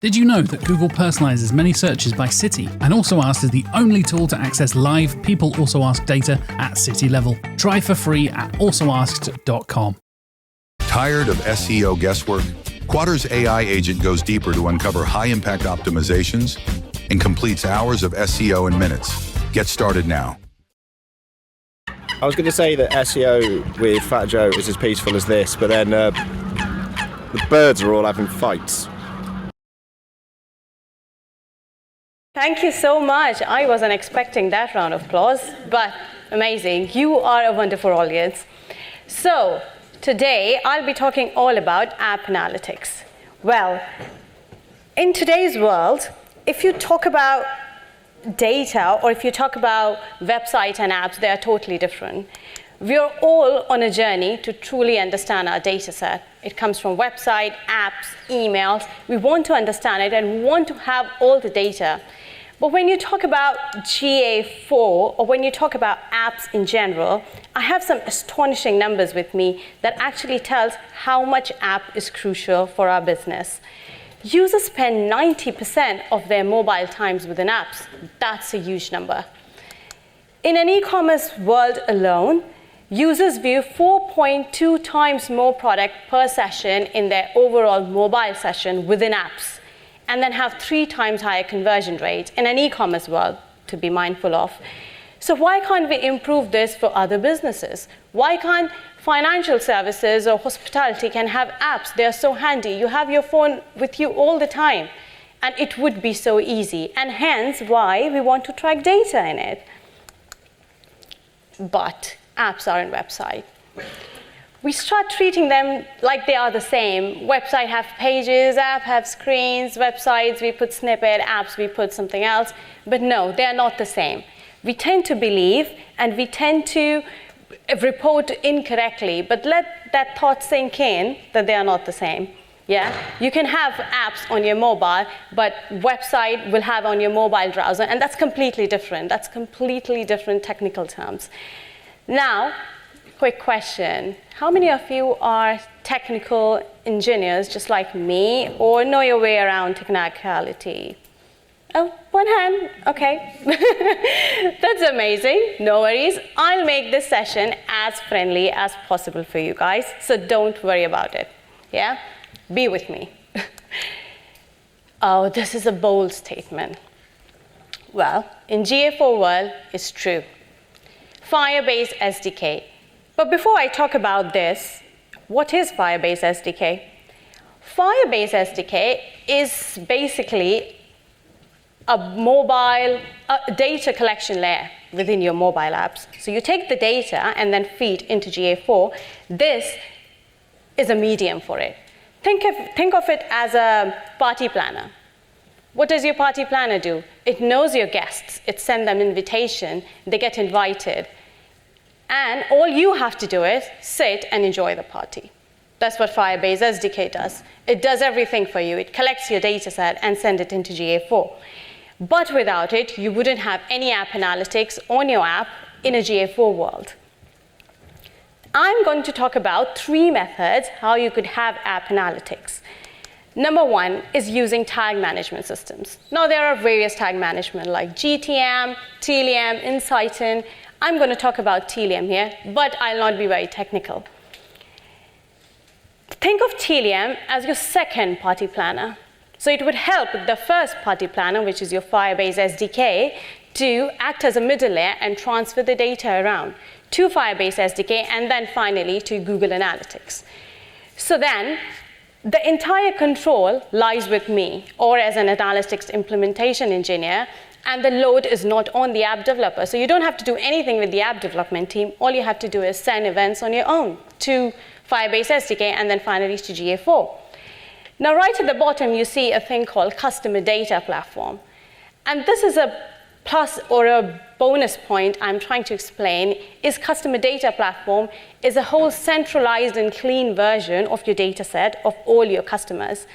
Did you know that Google personalizes many searches by city and Also Asked is the only tool to access live People Also Ask data at city level? Try for free at alsoasked.com. Tired of SEO guesswork? Quadra's AI agent goes deeper to uncover high-impact optimizations and completes hours of SEO in minutes. Get started now. I was going to say that SEO with Fat Joe is as peaceful as this, but then the birds are all having fights. Thank you so much. I wasn't expecting that round of applause, but amazing. You are a wonderful audience. So today, I'll be talking all about app analytics. Well, in today's world, if you talk about data or if you talk about websites and apps, they are totally different. We're all on a journey to truly understand our data set. It comes from website, apps, emails. We want to understand it and we want to have all the data. But when you talk about GA4 or when you talk about apps in general, I have some astonishing numbers with me that actually tells how much app is crucial for our business. Users spend 90% of their mobile times within apps. That's a huge number. In an e-commerce world alone, users view 4.2 times more product per session in their overall mobile session within apps, and then have 3 times higher conversion rate in an e-commerce world to be mindful of. So why can't we improve this for other businesses? Why can't financial services or hospitality can have apps? They are so handy. You have your phone with you all the time, and it would be so easy, and hence why we want to track data in it. But apps are in website. We start treating them like they are the same. Website have pages, app have screens, websites, we put snippet, apps, we put something else. But no, they are not the same. We tend to believe and we tend to report incorrectly, but let that thought sink in that they are not the same. Yeah? You can have apps on your mobile, but website will have on your mobile browser, and that's completely different. That's completely different technical terms. Now, quick question. How many of you are technical engineers just like me or know your way around technicality? Oh, one hand, okay. That's amazing, no worries. I'll make this session as friendly as possible for you guys, so don't worry about it, yeah? Be with me. Oh, this is a bold statement. Well, in GA4 world, it's true. Firebase SDK. But before I talk about this, what is Firebase SDK? Firebase SDK is basically a mobile data collection layer within your mobile apps. So you take the data and then feed into GA4. This is a medium for it. Think of it as a party planner. What does your party planner do? It knows your guests. It sends them invitation. They get invited. And all you have to do is sit and enjoy the party. That's what Firebase SDK does. It does everything for you. It collects your data set and sends it into GA4. But without it, you wouldn't have any app analytics on your app in a GA4 world. I'm going to talk about 3 methods how you could have app analytics. Number 1 is using tag management systems. Now, there are various tag management like GTM, Telium, Insighten. I'm going to talk about Telium here, but I'll not be very technical. Think of Telium as your second party planner. So it would help the first party planner, which is your Firebase SDK, to act as a middle layer and transfer the data around to Firebase SDK and then finally to Google Analytics. So then the entire control lies with me or as an analytics implementation engineer, and the load is not on the app developer. So you don't have to do anything with the app development team. All you have to do is send events on your own to Firebase SDK and then finally to GA4. Now, right at the bottom, you see a thing called Customer Data Platform. And this is a plus or a bonus point I'm trying to explain is Customer Data Platform is a whole centralized and clean version of your data set of all your customers.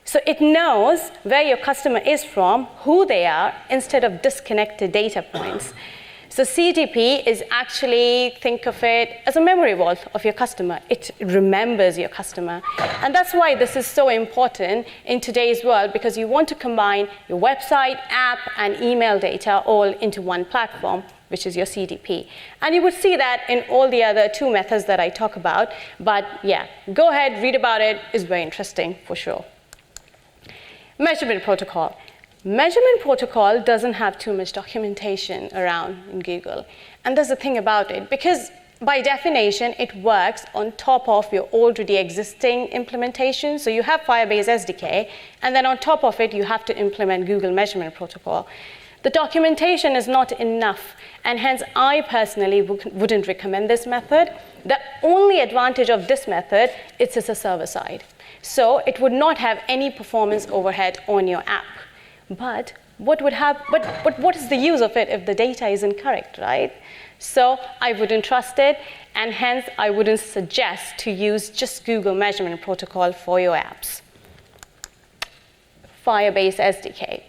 So it knows where your customer is from, who they are, instead of disconnected data points. So CDP is actually, think of it as a memory vault of your customer. It remembers your customer. And that's why this is so important in today's world, because you want to combine your website, app, and email data all into one platform, which is your CDP. And you would see that in all the other 2 methods that I talk about. But yeah, go ahead, read about it. It's very interesting for sure. Measurement protocol. Measurement protocol doesn't have too much documentation around in Google. And there's a thing about it, because by definition, it works on top of your already existing implementation. So you have Firebase SDK, and then on top of it, you have to implement Google Measurement Protocol. The documentation is not enough, and hence I personally wouldn't recommend this method. The only advantage of this method is it's a server side. So it would not have any performance overhead on your app. But what is the use of it if the data is incorrect, right? So I wouldn't trust it, and hence I wouldn't suggest to use just Google Measurement Protocol for your apps. Firebase SDK.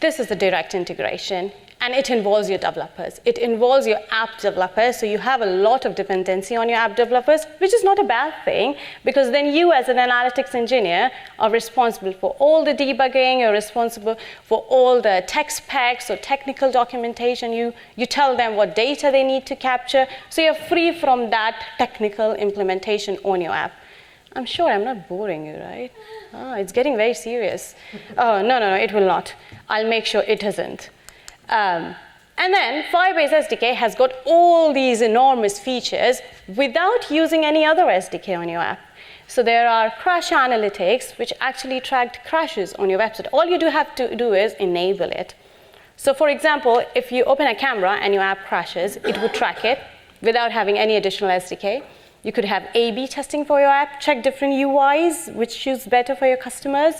This is a direct integration, and it involves your developers. It involves your app developers, so you have a lot of dependency on your app developers, which is not a bad thing, because then you as an analytics engineer are responsible for all the debugging, you're responsible for all the tech specs or technical documentation. You tell them what data they need to capture, so you're free from that technical implementation on your app. I'm sure I'm not boring you, right? Oh, it's getting very serious. Oh, no, it will not. I'll make sure it isn't. And then Firebase SDK has got all these enormous features without using any other SDK on your app. So there are crash analytics, which actually track crashes on your website. All you have to do is enable it. So for example, if you open a camera and your app crashes, it would track it without having any additional SDK. You could have A/B testing for your app, check different UIs, which suits better for your customers.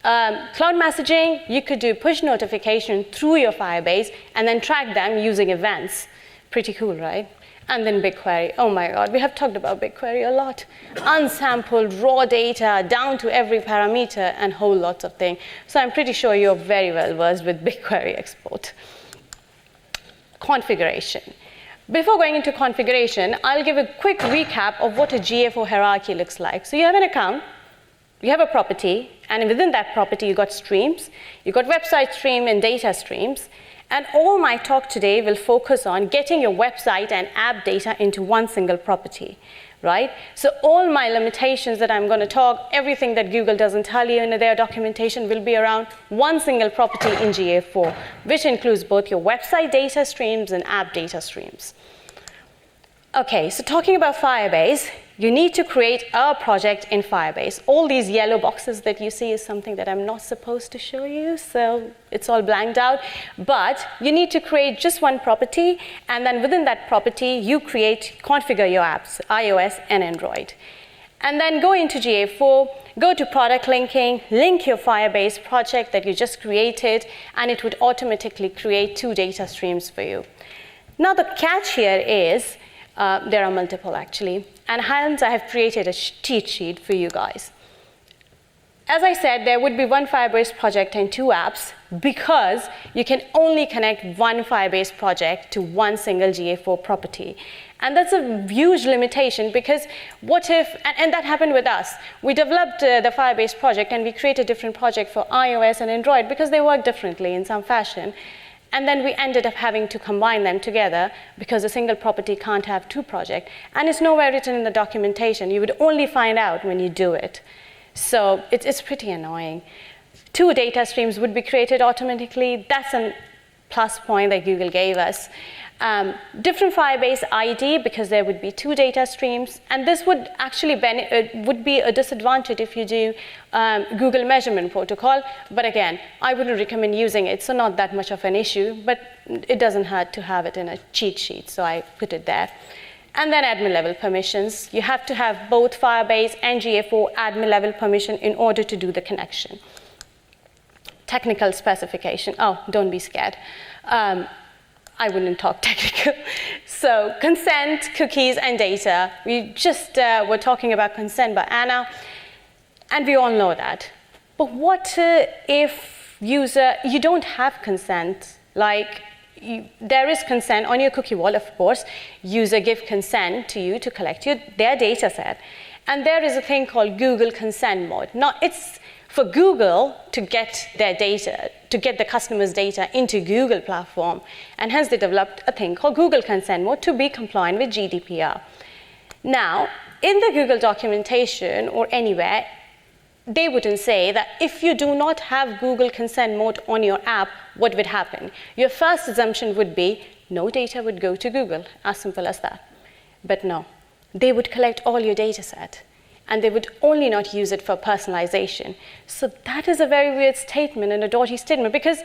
Cloud messaging, you could do push notification through your Firebase and then track them using events. Pretty cool, right? And then BigQuery. Oh my God, we have talked about BigQuery a lot. Unsampled raw data down to every parameter and whole lots of things. So I'm pretty sure you're very well versed with BigQuery export. Configuration. Before going into configuration, I'll give a quick recap of what a GA4 hierarchy looks like. So you have an account, you have a property, and within that property, you got streams. You got website stream and data streams. And all my talk today will focus on getting your website and app data into one single property, right? So all my limitations that I'm going to talk, everything that Google doesn't tell you in their documentation will be around one single property in GA4, which includes both your website data streams and app data streams. Okay, so talking about Firebase, you need to create a project in Firebase. All these yellow boxes that you see is something that I'm not supposed to show you, so it's all blanked out. But you need to create just one property, and then within that property, you configure your apps, iOS and Android. And then go into GA4, go to product linking, link your Firebase project that you just created, and it would automatically create 2 data streams for you. Now the catch here is, there are multiple actually, and hence I have created a cheat sheet for you guys. As I said, there would be one Firebase project and 2 apps because you can only connect one Firebase project to one single GA4 property. And that's a huge limitation because what if, and that happened with us. We developed the Firebase project and we created a different project for iOS and Android because they work differently in some fashion. And then we ended up having to combine them together because a single property can't have 2 projects. And it's nowhere written in the documentation. You would only find out when you do it. So it's pretty annoying. 2 data streams would be created automatically. That's a plus point that Google gave us. Different Firebase ID because there would be 2 data streams. And this would actually would be a disadvantage if you do Google Measurement Protocol. But again, I wouldn't recommend using it, so not that much of an issue. But it doesn't hurt to have it in a cheat sheet, so I put it there. And then admin level permissions. You have to have both Firebase and GA4 admin level permission in order to do the connection. Technical specification. Oh, don't be scared. I wouldn't talk technical. So consent, cookies, and data. We just were talking about consent by Anna, and we all know that. But what if you don't have consent? Like, there is consent on your cookie wall, of course. User give consent to you to collect their data set. And there is a thing called Google consent mode. Now, it's for Google to get their data, to get the customer's data into Google platform. And hence, they developed a thing called Google consent mode to be compliant with GDPR. Now, in the Google documentation or anywhere, they wouldn't say that if you do not have Google consent mode on your app, what would happen? Your first assumption would be no data would go to Google, as simple as that. But no, they would collect all your data set, and they would only not use it for personalization. So that is a very weird statement and a dodgy statement, because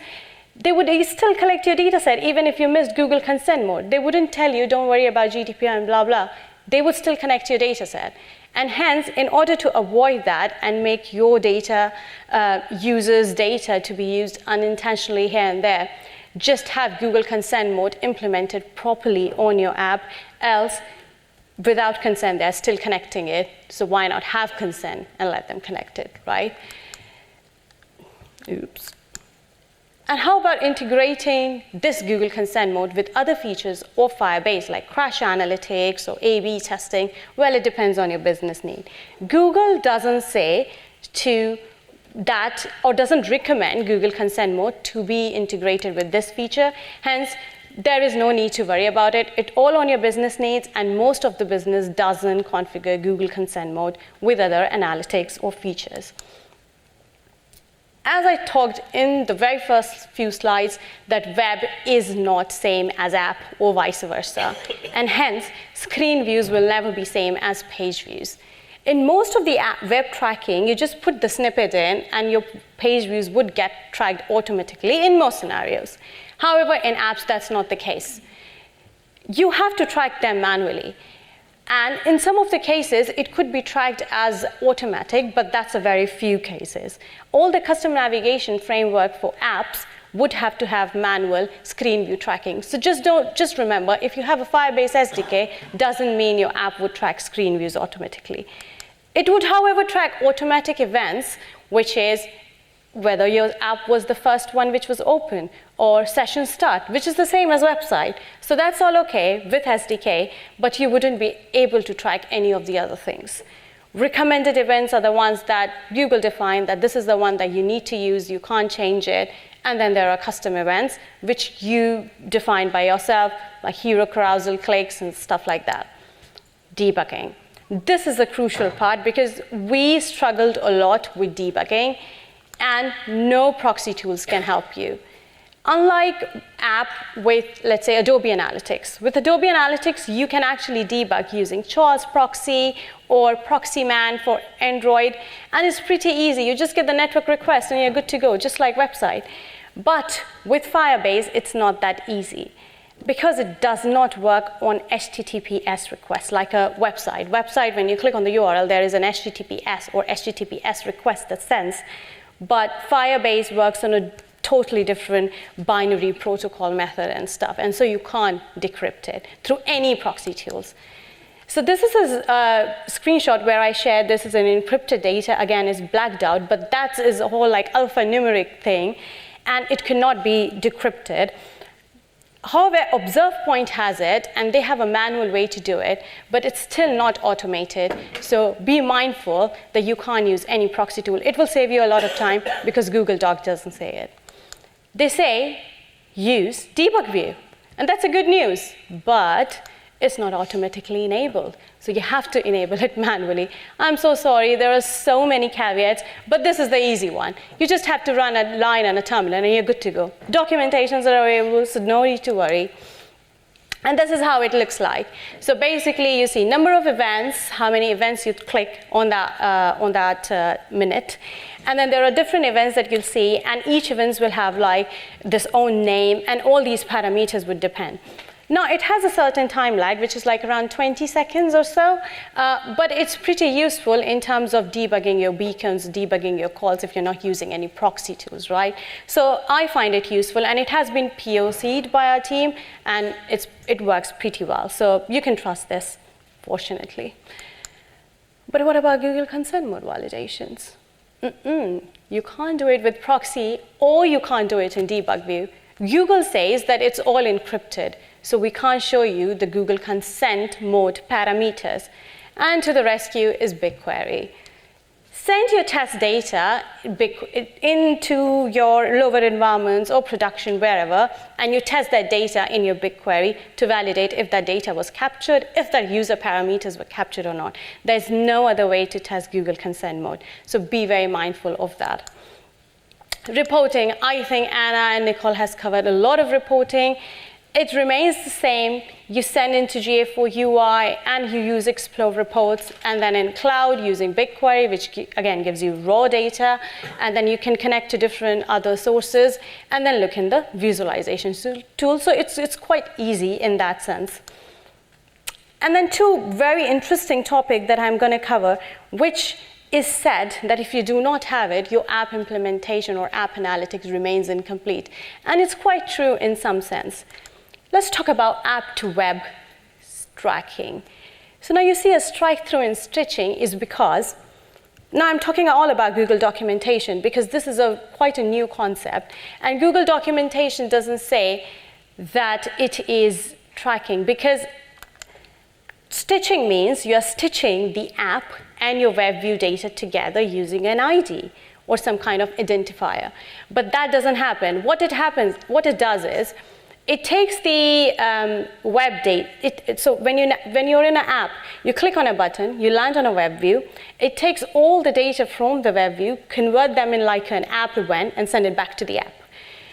they would still collect your data set even if you missed Google consent mode. They wouldn't tell you, don't worry about GDPR and blah, blah. They would still connect your data set. And hence, in order to avoid that and make your data, users' data to be used unintentionally here and there, just have Google consent mode implemented properly on your app. Else, without consent, they're still connecting it. So why not have consent and let them connect it, right? Oops. And how about integrating this Google consent mode with other features of Firebase, like crash analytics or A/B testing? Well, it depends on your business need. Google doesn't say to that, or doesn't recommend Google consent mode to be integrated with this feature. Hence, there is no need to worry about it. It's all on your business needs, and most of the business doesn't configure Google consent mode with other analytics or features. As I talked in the very first few slides, that web is not same as app or vice versa. And hence, screen views will never be same as page views. In most of the web tracking, you just put the snippet in and your page views would get tracked automatically in most scenarios. However, in apps, that's not the case. You have to track them manually. And in some of the cases, it could be tracked as automatic, but that's a very few cases. All the custom navigation framework for apps would have to have manual screen view tracking. So just remember, if you have a Firebase SDK, doesn't mean your app would track screen views automatically. It would, however, track automatic events, which is whether your app was the first one which was open, or session start, which is the same as website. So that's all okay with SDK, but you wouldn't be able to track any of the other things. Recommended events are the ones that Google defined, that this is the one that you need to use, you can't change it. And then there are custom events, which you define by yourself, like hero carousal clicks and stuff like that. Debugging. This is a crucial part because we struggled a lot with debugging, and no proxy tools can help you. Unlike app with, let's say, Adobe Analytics. With Adobe Analytics, you can actually debug using Charles Proxy or Proxyman for Android, and it's pretty easy. You just get the network request and you're good to go, just like website. But with Firebase, it's not that easy because it does not work on HTTPS requests like a website. Website, when you click on the URL, there is an HTTPS or HTTPS request that sends. But Firebase works on a totally different binary protocol method and stuff. And so you can't decrypt it through any proxy tools. So this is a screenshot where I shared this is an encrypted data. Again, it's blacked out, but that is a whole like alphanumeric thing, and it cannot be decrypted. However, Observe Point has it, and they have a manual way to do it, but it's still not automated. So be mindful that you can't use any proxy tool. It will save you a lot of time because Google Doc doesn't say it. They say use debug view, and that's a good news, but it's not automatically enabled. So you have to enable it manually. I'm so sorry, there are so many caveats, but this is the easy one. You just have to run a line on a terminal and you're good to go. Documentations are available, so no need to worry. And this is how it looks like. So basically, you see number of events, how many events you click on that minute. And then there are different events that you'll see, and each event will have like this own name, and all these parameters would depend. Now, it has a certain time lag, which is like around 20 seconds or so, but it's pretty useful in terms of debugging your beacons, debugging your calls if you're not using any proxy tools, right? So I find it useful, and it has been POC'd by our team, and it works pretty well. So you can trust this, fortunately. But what about Google consent mode validations? You can't do it with proxy, or you can't do it in debug view. Google says that it's all encrypted, so we can't show you the Google consent mode parameters. And to the rescue is BigQuery. Send your test data into your lower environments or production, wherever, and you test that data in your BigQuery to validate if that data was captured, if that user parameters were captured or not. There's no other way to test Google consent mode, so be very mindful of that. Reporting, I think Anna and Nicole has covered a lot of reporting. It remains the same. You send into GA4 UI and you use Explore reports, and then in cloud using BigQuery, which again gives you raw data, and then you can connect to different other sources and then look in the visualization tool. So it's quite easy in that sense. And then two very interesting topics that I'm going to cover, which is said that if you do not have it, your app implementation or app analytics remains incomplete. And it's quite true in some sense. Let's talk about app-to-web tracking. So now you see a strike-through in stitching is because, now I'm talking all about Google documentation because this is quite a new concept. And Google documentation doesn't say that it is tracking, because stitching means you're stitching the app and your web view data together using an ID or some kind of identifier. But that doesn't happen. What it does is, it takes the web data. So when you're in an app, you click on a button, you land on a web view. It takes all the data from the web view, convert them in like an app event, and send it back to the app.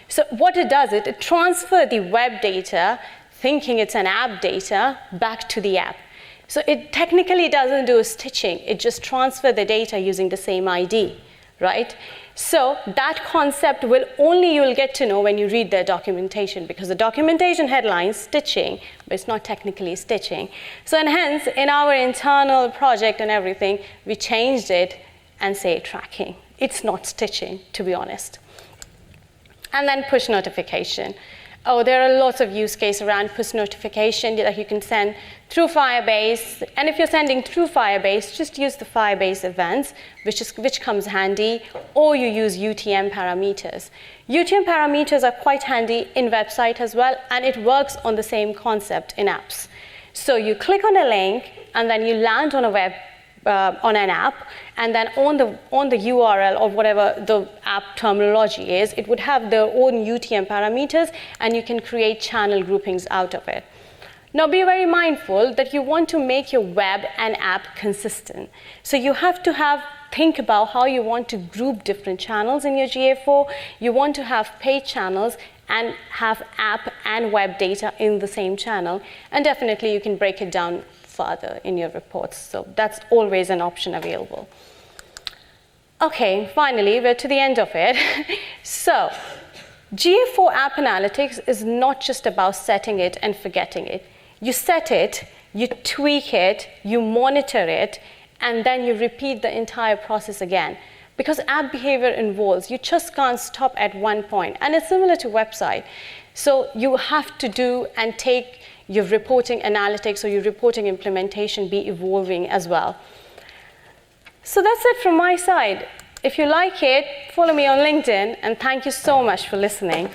So what it does, it transfers the web data, thinking it's an app data, back to the app. So it technically doesn't do stitching. It just transfers the data using the same ID, right? So that concept you'll get to know when you read their documentation, because the documentation headlines stitching, but it's not technically stitching. So and hence, in our internal project and everything, we changed it and say tracking. It's not stitching, to be honest. And then push notification. Oh, there are lots of use cases around push notification that you can send through Firebase. And if you're sending through Firebase, just use the Firebase events, which comes handy, or you use UTM parameters. UTM parameters are quite handy in website as well, and it works on the same concept in apps. So you click on a link, and then you land on on an app, and then on the URL or whatever the app terminology is, it would have their own UTM parameters, and you can create channel groupings out of it. Now be very mindful that you want to make your web and app consistent. So you have to think about how you want to group different channels in your GA4. You want to have paid channels and have app and web data in the same channel. And definitely you can break it down further in your reports. So that's always an option available. Okay, finally, we're to the end of it. So GA4 App Analytics is not just about setting it and forgetting it. You set it, you tweak it, you monitor it, and then you repeat the entire process again. Because app behavior involves, you just can't stop at one point. And it's similar to website. So you have to do and take your reporting analytics or your reporting implementation be evolving as well. So that's it from my side. If you like it, follow me on LinkedIn, and thank you so much for listening.